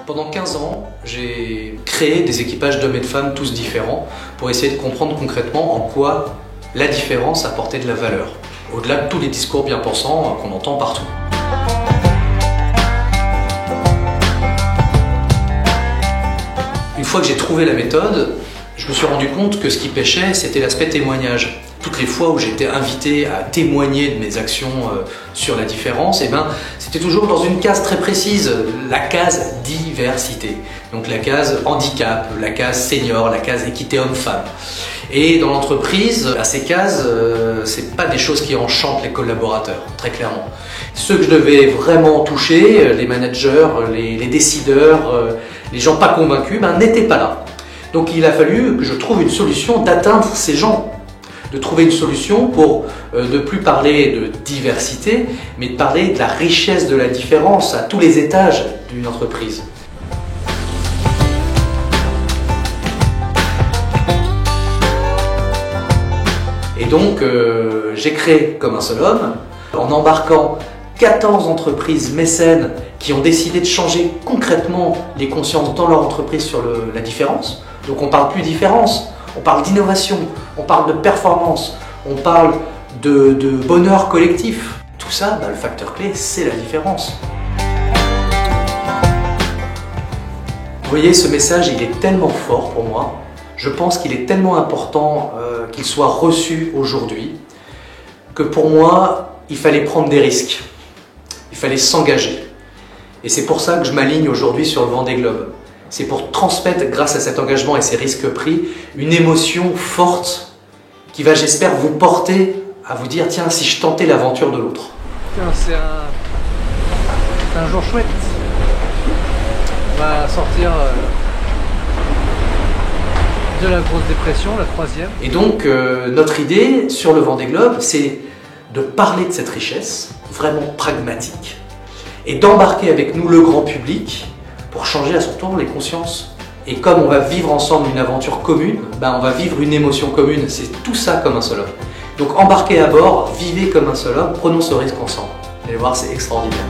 Pendant 15 ans, j'ai créé des équipages d'hommes et de femmes tous différents pour essayer de comprendre concrètement en quoi la différence apportait de la valeur, au-delà de tous les discours bien pensants qu'on entend partout. Une fois que j'ai trouvé la méthode, je me suis rendu compte que ce qui pêchait, c'était l'aspect témoignage. Toutes les fois où j'étais invité à témoigner de mes actions sur la différence, c'était toujours dans une case très précise, la case diversité. Donc la case handicap, la case senior, la case équité homme-femme. Et dans l'entreprise, ces cases, c'est pas des choses qui enchantent les collaborateurs, très clairement. Ceux que je devais vraiment toucher, les managers, les décideurs, les gens pas convaincus, n'étaient pas là. Donc il a fallu que je trouve une solution d'atteindre ces gens, de trouver une solution pour ne plus parler de diversité, mais de parler de la richesse de la différence à tous les étages d'une entreprise. Et donc j'ai créé Comme un seul homme, en embarquant 14 entreprises mécènes qui ont décidé de changer concrètement les consciences dans leur entreprise sur la différence. Donc on ne parle plus de différence, on parle d'innovation, on parle de performance, on parle de bonheur collectif. Tout ça, le facteur clé, c'est la différence. Vous voyez, ce message, il est tellement fort pour moi. Je pense qu'il est tellement important qu'il soit reçu aujourd'hui que pour moi, il fallait prendre des risques. Il fallait s'engager. Et c'est pour ça que je m'aligne aujourd'hui sur le Vendée Globe. C'est pour transmettre, grâce à cet engagement et ces risques pris, une émotion forte qui va, j'espère, vous porter à vous dire « Tiens, si je tentais l'aventure de l'autre ». C'est un jour chouette. On va sortir de la grosse dépression, la troisième. Et donc, notre idée sur le Vendée Globe, c'est de parler de cette richesse, vraiment pragmatique, et d'embarquer avec nous le grand public pour changer à son tour les consciences. Et comme on va vivre ensemble une aventure commune, on va vivre une émotion commune, c'est tout ça comme un seul homme. Donc embarquez à bord, vivez comme un seul homme, prenons ce risque ensemble. Vous allez voir, c'est extraordinaire.